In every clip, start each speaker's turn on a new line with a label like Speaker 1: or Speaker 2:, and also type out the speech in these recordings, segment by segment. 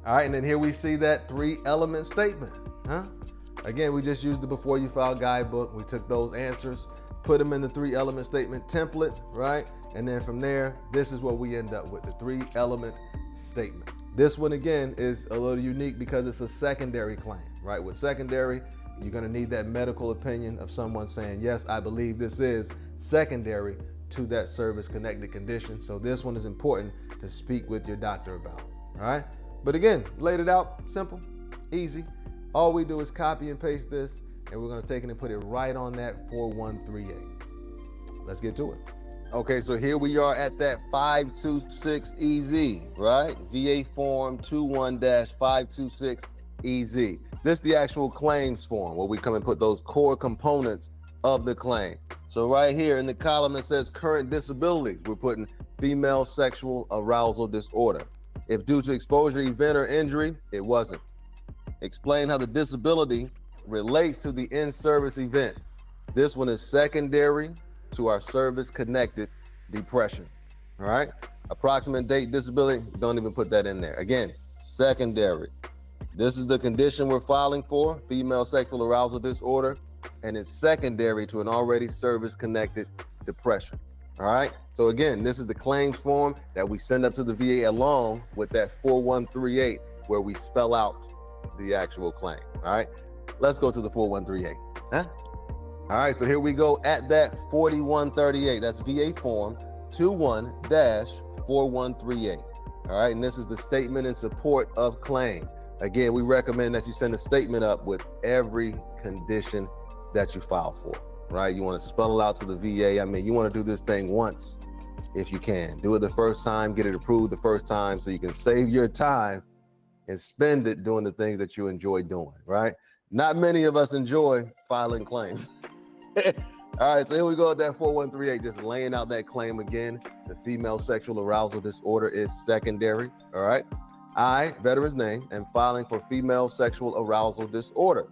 Speaker 1: All right, and then here we see that 3-element statement. Again, we just used the before you file guidebook. We took those answers, put them in the 3-element statement template, right? And then from there, this is what we end up with, the 3-element statement. This one, again, is a little unique because it's a secondary claim, right? With secondary, you're going to need that medical opinion of someone saying, yes, I believe this is secondary to that service-connected condition. So this one is important to speak with your doctor about, all right? But again, laid it out, simple, easy. All we do is copy and paste this, and we're going to take it and put it right on that 4138. Let's get to it. Okay, so here we are at that 526EZ, right? VA form 21-526EZ. This is the actual claims form where we come and put those core components of the claim. So right here in the column that says current disabilities, we're putting female sexual arousal disorder. If due to exposure, event, or injury, it wasn't. Explain how the disability relates to the in-service event. This one is secondary to our service-connected depression, all right? Approximate date disability, don't even put that in there. Again, secondary. This is the condition we're filing for, female sexual arousal disorder, and it's secondary to an already service-connected depression, all right? So again, this is the claims form that we send up to the VA along with that 4138 where we spell out the actual claim, all right? Let's go to the 4138, All right, so here we go at that 4138. That's VA form 21-4138. All right, and this is the statement in support of claim. Again, we recommend that you send a statement up with every condition that you file for, right? You want to spell it out to the VA. I mean, you want to do this thing once if you can. Do it the first time, get it approved the first time so you can save your time and spend it doing the things that you enjoy doing, right? Not many of us enjoy filing claims. All right, so here we go at that 4138, just laying out that claim again. The female sexual arousal disorder is secondary, all right? I, veteran's name, am filing for female sexual arousal disorder.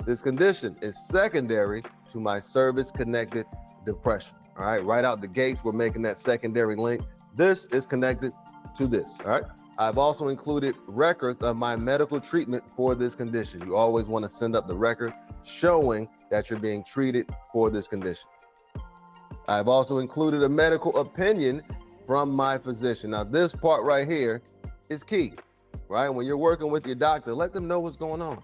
Speaker 1: This condition is secondary to my service-connected depression, all right? Right out the gates, we're making that secondary link. This is connected to this, all right? I've also included records of my medical treatment for this condition. You always want to send up the records showing that you're being treated for this condition. I've also included a medical opinion from my physician. Now, this part right here is key, right? When you're working with your doctor, let them know what's going on.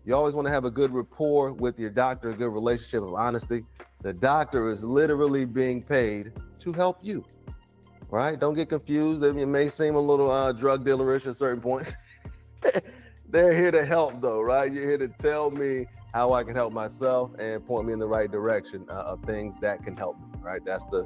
Speaker 1: You always want to have a good rapport with your doctor, a good relationship of honesty. The doctor is literally being paid to help you, right? Don't get confused. It may seem a little drug dealerish at certain points. They're here to help though, right? You're here to tell me how I can help myself and point me in the right direction of things that can help me, right? That's the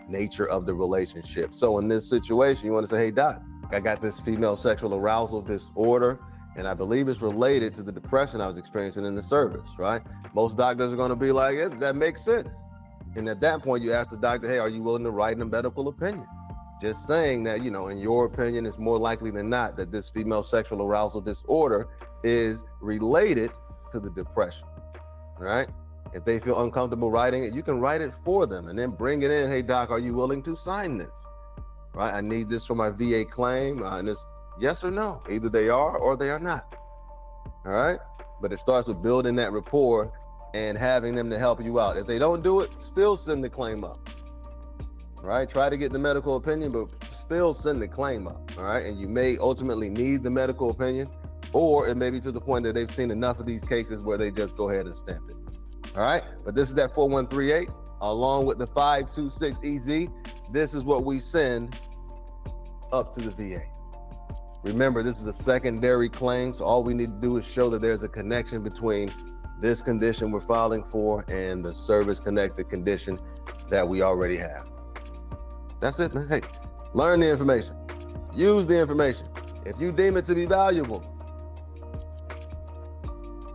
Speaker 1: nature of the relationship. So in this situation, you want to say, hey, doc, I got this female sexual arousal disorder, and I believe it's related to the depression I was experiencing in the service, right? Most doctors are going to be like, yeah, that makes sense. And at that point, you ask the doctor, hey, are you willing to write a medical opinion? Just saying that, you know, in your opinion, it's more likely than not that this female sexual arousal disorder is related to the depression, right? If they feel uncomfortable writing it, you can write it for them and then bring it in. Hey, doc, are you willing to sign this? Right? I need this for my VA claim. And it's yes or no. Either they are or they are not. All right? But it starts with building that rapport and having them to help you out. If they don't do it, still send the claim up. All right? Try to get the medical opinion, but still send the claim up. All right? And you may ultimately need the medical opinion, or it may be to the point that they've seen enough of these cases where they just go ahead and stamp it. All right? But this is that 4138 along with the 526EZ. This is what we send up to the VA. Remember, this is a secondary claim, so all we need to do is show that there's a connection between this condition we're filing for and the service-connected condition that we already have. That's it, man. Hey, learn the information. Use the information. If you deem it to be valuable,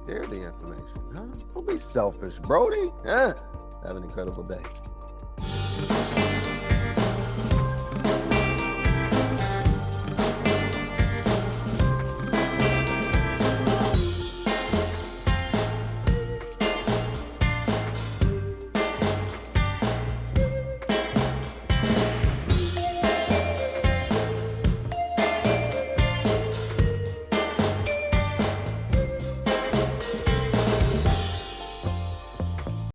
Speaker 1: share the information. Huh? Don't be selfish, Brody. Have an incredible day.